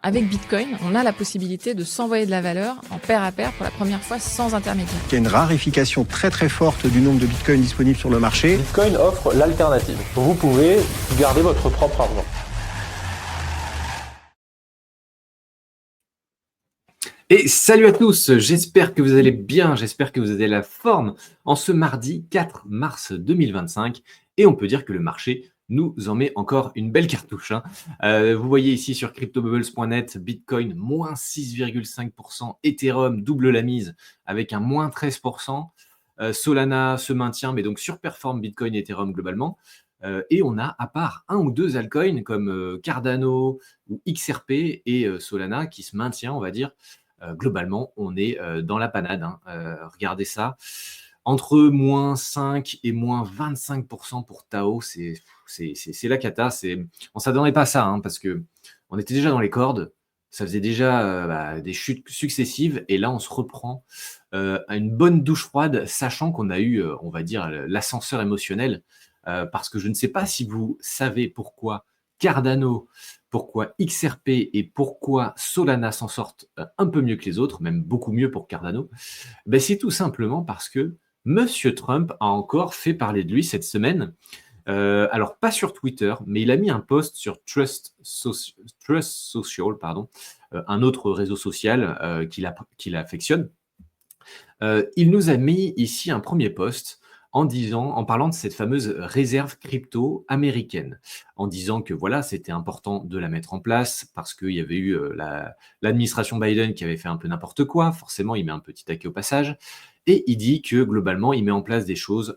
Avec Bitcoin, on a la possibilité de s'envoyer de la valeur en pair à pair pour la première fois sans intermédiaire. Il y a une raréfication très très forte du nombre de bitcoins disponibles sur le marché. Bitcoin offre l'alternative. Vous pouvez garder votre propre argent. Et salut à tous, j'espère que vous allez bien, j'espère que vous avez la forme en ce mardi 4 mars 2025 et on peut dire que le marché nous en met encore une belle cartouche. Vous voyez ici sur cryptobubbles.net, Bitcoin moins 6,5%, Ethereum double la mise avec un moins 13%, Solana se maintient mais donc surperforme Bitcoin et Ethereum globalement. Et on a à part un ou deux altcoins comme Cardano ou XRP et Solana qui se maintient on va dire. Globalement, on est dans la panade. Regardez ça. Entre moins 5 et moins 25% pour Tao, c'est la cata. On ne s'attendait pas à ça parce qu'on était déjà dans les cordes. Ça faisait déjà des chutes successives. Et là, on se reprend à une bonne douche froide, sachant qu'on a eu, on va dire, l'ascenseur émotionnel. Parce que je ne sais pas si vous savez pourquoi Cardano, pourquoi XRP et pourquoi Solana s'en sortent un peu mieux que les autres, même beaucoup mieux pour Cardano. C'est tout simplement parce que Monsieur Trump a encore fait parler de lui cette semaine. Alors, pas sur Twitter, mais il a mis un post sur Trust Social, un autre réseau social qu'il affectionne. Il nous a mis ici un premier post en parlant de cette fameuse réserve crypto américaine, en disant que voilà, c'était important de la mettre en place parce qu'il y avait eu l'administration Biden qui avait fait un peu n'importe quoi. Forcément, il met un petit taquet au passage. Et il dit que globalement, il met en place des choses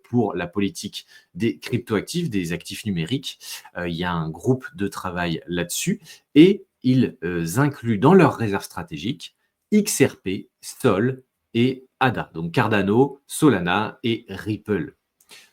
pour la politique des cryptoactifs, des actifs numériques. Il y a un groupe de travail là-dessus et ils incluent dans leur réserve stratégique XRP, Sol et ADA, donc Cardano, Solana et Ripple.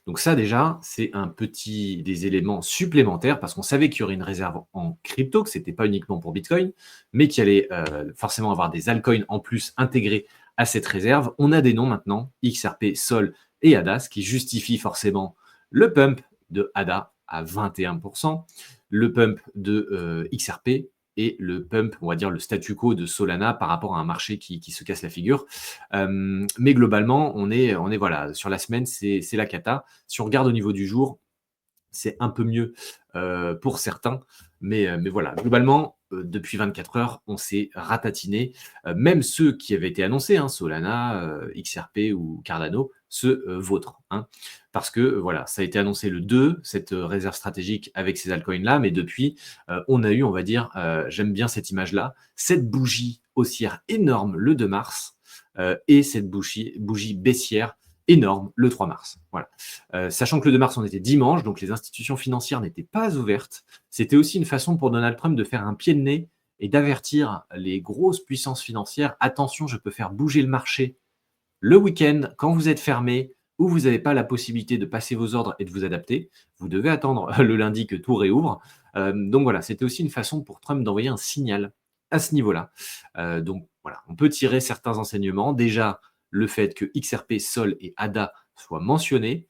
Donc ça déjà, c'est des éléments supplémentaires parce qu'on savait qu'il y aurait une réserve en crypto, que ce n'était pas uniquement pour Bitcoin, mais qu'il allait forcément avoir des altcoins en plus intégrés à cette réserve. On a des noms maintenant, XRP, Sol et ADA, ce qui justifie forcément le pump de ADA à 21%, le pump de XRP et le pump, on va dire le statu quo de Solana par rapport à un marché qui se casse la figure. Mais globalement, on est voilà, sur la semaine, c'est la cata. Si on regarde au niveau du jour, c'est un peu mieux pour certains. Mais voilà, globalement, depuis 24 heures, on s'est ratatiné. Même ceux qui avaient été annoncés, Solana, XRP ou Cardano, se vautrent. Parce que voilà, ça a été annoncé le 2, cette réserve stratégique avec ces altcoins-là, mais depuis, on a eu, on va dire, j'aime bien cette image-là, cette bougie haussière énorme le 2 mars et cette bougie baissière énorme le 3 mars. Voilà. Sachant que le 2 mars, on était dimanche, donc les institutions financières n'étaient pas ouvertes. C'était aussi une façon pour Donald Trump de faire un pied de nez et d'avertir les grosses puissances financières. Attention, je peux faire bouger le marché le week-end quand vous êtes fermé ou vous n'avez pas la possibilité de passer vos ordres et de vous adapter. Vous devez attendre le lundi que tout réouvre. Donc voilà, c'était aussi une façon pour Trump d'envoyer un signal à ce niveau-là. Donc voilà, on peut tirer certains enseignements. Déjà, le fait que XRP, Sol et ADA soient mentionnés.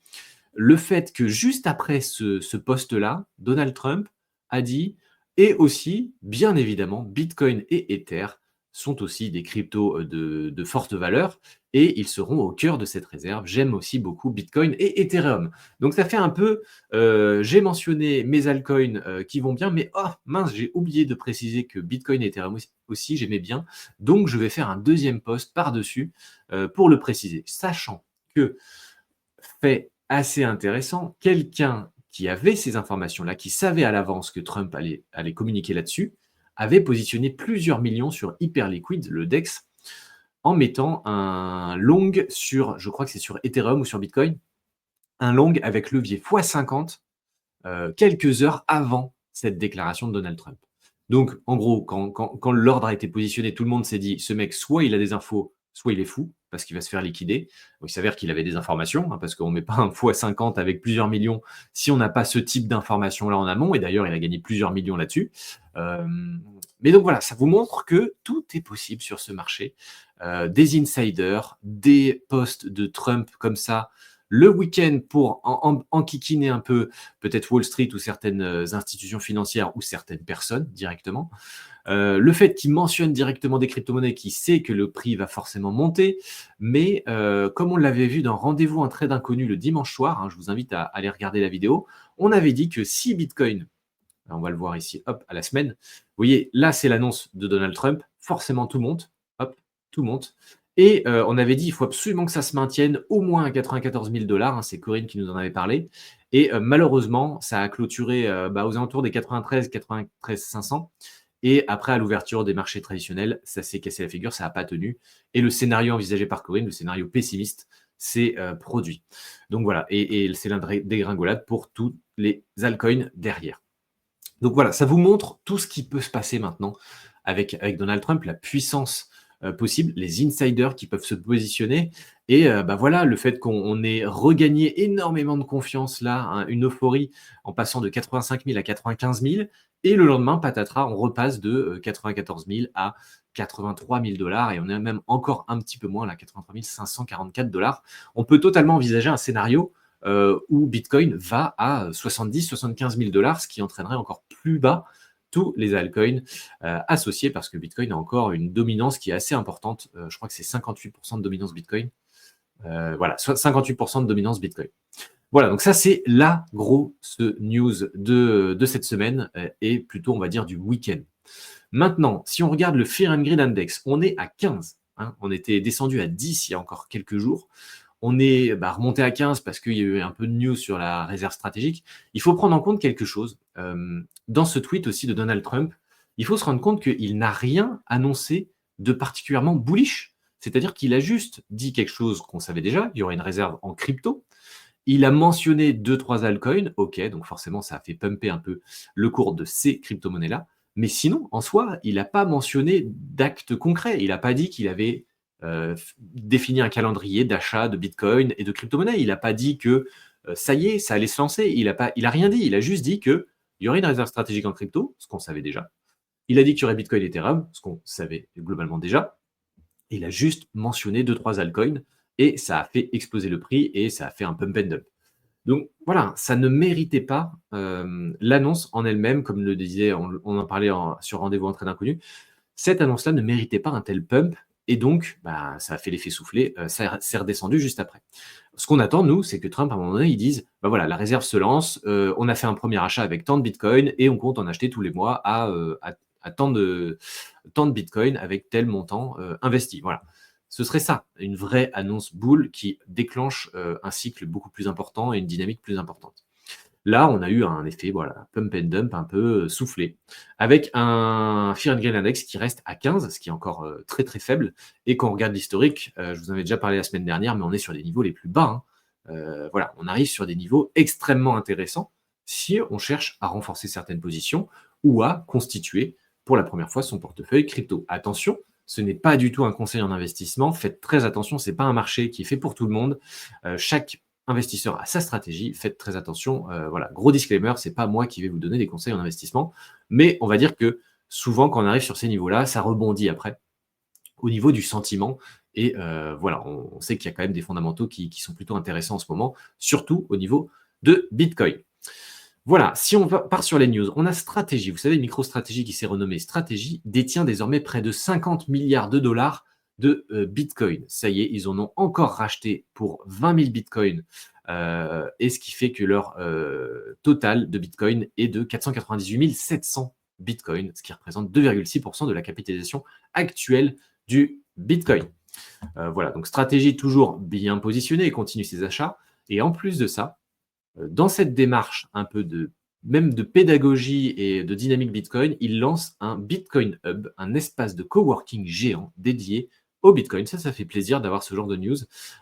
Le fait que juste après ce post-là, Donald Trump a dit, et aussi, bien évidemment, Bitcoin et Ether sont aussi des cryptos de forte valeur et ils seront au cœur de cette réserve. J'aime aussi beaucoup Bitcoin et Ethereum. Donc ça fait un peu, j'ai mentionné mes altcoins qui vont bien, mais oh mince, j'ai oublié de préciser que Bitcoin et Ethereum aussi j'aimais bien. Donc je vais faire un deuxième post par-dessus pour le préciser, sachant que fait assez intéressant, quelqu'un qui avait ces informations-là, qui savait à l'avance que Trump allait communiquer là-dessus, avait positionné plusieurs millions sur Hyperliquid, le DEX, en mettant un long sur, je crois que c'est sur Ethereum ou sur Bitcoin, un long avec levier x50 quelques heures avant cette déclaration de Donald Trump. Donc, en gros, quand l'ordre a été positionné, tout le monde s'est dit, ce mec, soit il a des infos, soit il est fou, parce qu'il va se faire liquider. Donc, il s'avère qu'il avait des informations, parce qu'on ne met pas un x50 avec plusieurs millions si on n'a pas ce type d'informations-là en amont. Et d'ailleurs, il a gagné plusieurs millions là-dessus. Mais donc voilà, ça vous montre que tout est possible sur ce marché. Des insiders, des posts de Trump comme ça, le week-end pour enquiquiner un peu peut-être Wall Street ou certaines institutions financières ou certaines personnes directement. Le fait qu'il mentionne directement des crypto-monnaies, qui sait que le prix va forcément monter, mais comme on l'avait vu dans Rendez-vous un trade inconnu le dimanche soir, hein, je vous invite à aller regarder la vidéo, on avait dit que si Bitcoin, on va le voir ici, hop, à la semaine, vous voyez, là c'est l'annonce de Donald Trump, forcément tout monte, hop, tout monte. Et on avait dit il faut absolument que ça se maintienne au moins à 94 000 $, hein, c'est Corinne qui nous en avait parlé. Et malheureusement, ça a clôturé aux alentours des 93 500. Et après, à l'ouverture des marchés traditionnels, ça s'est cassé la figure, ça n'a pas tenu. Et le scénario envisagé par Corinne, le scénario pessimiste, s'est produit. Donc voilà, et c'est la dégringolade pour tous les altcoins derrière. Donc voilà, ça vous montre tout ce qui peut se passer maintenant avec Donald Trump, la puissance possible, les insiders qui peuvent se positionner. Et voilà, le fait qu'on ait regagné énormément de confiance là, hein, une euphorie en passant de 85 000 à 95 000. Et le lendemain, patatras, on repasse de 94 000 à 83 000 $. Et on est même encore un petit peu moins, là, 83 544 $. On peut totalement envisager un scénario où Bitcoin va à 70-75 000 $, ce qui entraînerait encore plus bas tous les altcoins associés, parce que Bitcoin a encore une dominance qui est assez importante. Je crois que c'est 58% de dominance Bitcoin. Voilà, 58% de dominance Bitcoin. Voilà, donc ça, c'est la grosse news de cette semaine et plutôt, on va dire, du week-end. Maintenant, si on regarde le Fear and Greed Index, on est à 15. Hein, on était descendu à 10 il y a encore quelques jours. On est remonté à 15 parce qu'il y a eu un peu de news sur la réserve stratégique. Il faut prendre en compte quelque chose. Dans ce tweet aussi de Donald Trump, il faut se rendre compte qu'il n'a rien annoncé de particulièrement bullish. C'est-à-dire qu'il a juste dit quelque chose qu'on savait déjà, il y aurait une réserve en crypto. Il a mentionné 2-3 altcoins, ok, donc forcément ça a fait pumper un peu le cours de ces crypto-monnaies-là. Mais sinon, en soi, il n'a pas mentionné d'actes concrets. Il n'a pas dit qu'il avait défini un calendrier d'achat de Bitcoin et de crypto-monnaies. Il n'a pas dit que ça y est, ça allait se lancer. Il a rien dit. Il a juste dit qu'il y aurait une réserve stratégique en crypto, ce qu'on savait déjà. Il a dit qu'il y aurait Bitcoin et Ethereum, ce qu'on savait globalement déjà. Il a juste mentionné 2-3 altcoins et ça a fait exploser le prix et ça a fait un pump and dump. Donc voilà, ça ne méritait pas l'annonce en elle-même, comme le disait, on en parlait sur Rendez-vous en trade inconnu. Cette annonce-là ne méritait pas un tel pump et donc ça a fait l'effet soufflé, ça s'est redescendu juste après. Ce qu'on attend, nous, c'est que Trump, à un moment donné, il dise voilà, la réserve se lance, on a fait un premier achat avec tant de Bitcoin et on compte en acheter tous les mois à tant de Bitcoin avec tel montant investi. Voilà. Ce serait ça, une vraie annonce bull qui déclenche un cycle beaucoup plus important et une dynamique plus importante. Là, on a eu un effet pump and dump un peu soufflé, avec un Fear and Greed Index qui reste à 15, ce qui est encore très très faible. Et quand on regarde l'historique, je vous en avais déjà parlé la semaine dernière, mais on est sur des niveaux les plus bas. Hein. Voilà, on arrive sur des niveaux extrêmement intéressants si on cherche à renforcer certaines positions ou à constituer pour la première fois son portefeuille crypto. Attention, ce n'est pas du tout un conseil en investissement. Faites très attention, ce n'est pas un marché qui est fait pour tout le monde. Chaque investisseur a sa stratégie. Faites très attention. Voilà, gros disclaimer, ce n'est pas moi qui vais vous donner des conseils en investissement. Mais on va dire que souvent, quand on arrive sur ces niveaux-là, ça rebondit après au niveau du sentiment. Et voilà, on sait qu'il y a quand même des fondamentaux qui sont plutôt intéressants en ce moment, surtout au niveau de Bitcoin. Voilà, si on part sur les news, on a Stratégie. Vous savez, MicroStrategy qui s'est renommée Stratégie détient désormais près de 50 milliards de dollars de Bitcoin. Ça y est, ils en ont encore racheté pour 20 000 Bitcoins, et ce qui fait que leur total de Bitcoin est de 498 700 Bitcoins, ce qui représente 2,6% de la capitalisation actuelle du Bitcoin. Voilà, donc Stratégie toujours bien positionnée et continue ses achats. Et en plus de ça, dans cette démarche un peu même de pédagogie et de dynamique Bitcoin, il lance un Bitcoin Hub, un espace de coworking géant dédié au Bitcoin. Ça fait plaisir d'avoir ce genre de news.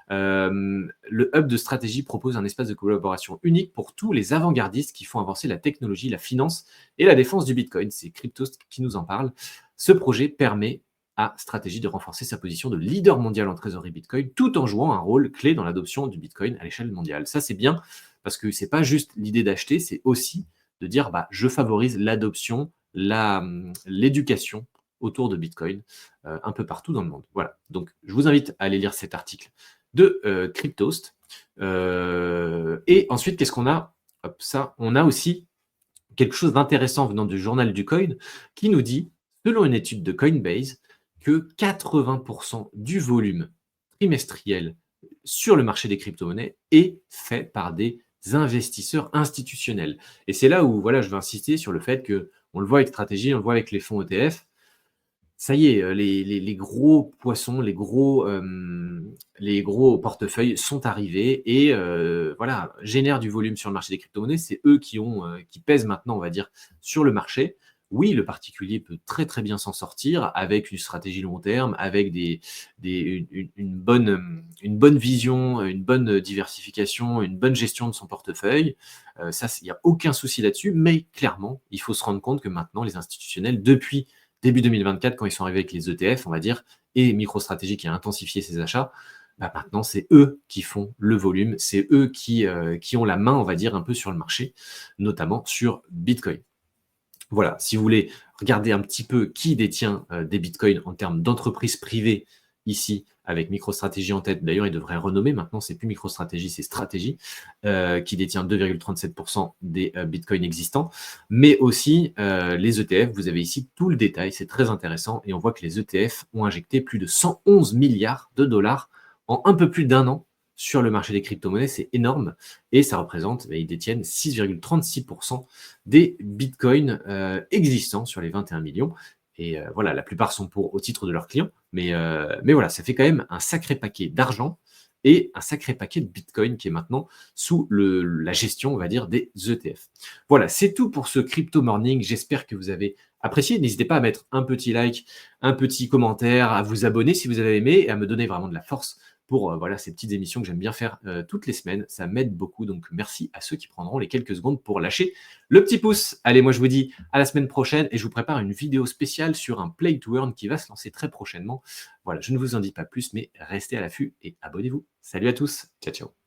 Le Hub de Stratégie propose un espace de collaboration unique pour tous les avant-gardistes qui font avancer la technologie, la finance et la défense du Bitcoin. C'est Cryptost qui nous en parle. Ce projet permet à Stratégie de renforcer sa position de leader mondial en trésorerie Bitcoin tout en jouant un rôle clé dans l'adoption du Bitcoin à l'échelle mondiale. Ça, c'est bien parce que ce n'est pas juste l'idée d'acheter, c'est aussi de dire je favorise l'adoption, l'éducation autour de Bitcoin un peu partout dans le monde. Voilà. Donc, je vous invite à aller lire cet article de Cryptost. Et ensuite, qu'est-ce qu'on a ? On a aussi quelque chose d'intéressant venant du journal du coin qui nous dit selon une étude de Coinbase, que 80% du volume trimestriel sur le marché des crypto-monnaies est fait par des investisseurs institutionnels. Et c'est là où voilà, je veux insister sur le fait que on le voit avec stratégie, on le voit avec les fonds ETF. Ça y est, les gros poissons, les gros portefeuilles sont arrivés et voilà, génèrent du volume sur le marché des crypto-monnaies. C'est eux qui pèsent maintenant, on va dire, sur le marché. Oui, le particulier peut très très bien s'en sortir avec une stratégie long terme, avec une bonne vision, une bonne diversification, une bonne gestion de son portefeuille. Ça, il n'y a aucun souci là-dessus, mais clairement, il faut se rendre compte que maintenant, les institutionnels, depuis début 2024, quand ils sont arrivés avec les ETF, on va dire, et MicroStrategy qui a intensifié ses achats, bah maintenant, c'est eux qui font le volume, c'est eux qui ont la main, on va dire, un peu sur le marché, notamment sur Bitcoin. Voilà, si vous voulez regarder un petit peu qui détient des bitcoins en termes d'entreprise privée ici, avec MicroStrategy en tête, d'ailleurs, il devrait renommer, maintenant, c'est plus MicroStrategy, c'est Stratégie, qui détient 2,37% des bitcoins existants, mais aussi les ETF, vous avez ici tout le détail, c'est très intéressant, et on voit que les ETF ont injecté plus de 111 milliards de dollars en un peu plus d'un an sur le marché des crypto-monnaies, c'est énorme, et ça représente, ils détiennent 6,36% des bitcoins existants sur les 21 millions. Et voilà, la plupart sont au titre de leurs clients, mais voilà, ça fait quand même un sacré paquet d'argent et un sacré paquet de bitcoin qui est maintenant sous la gestion, on va dire, des ETF. Voilà, c'est tout pour ce Crypto Morning. J'espère que vous avez apprécié. N'hésitez pas à mettre un petit like, un petit commentaire, à vous abonner si vous avez aimé et à me donner vraiment de la force pour voilà, ces petites émissions que j'aime bien faire toutes les semaines. Ça m'aide beaucoup, donc merci à ceux qui prendront les quelques secondes pour lâcher le petit pouce. Allez, moi je vous dis à la semaine prochaine et je vous prépare une vidéo spéciale sur un play to earn qui va se lancer très prochainement. Voilà, je ne vous en dis pas plus, mais restez à l'affût et abonnez-vous. Salut à tous, ciao ciao.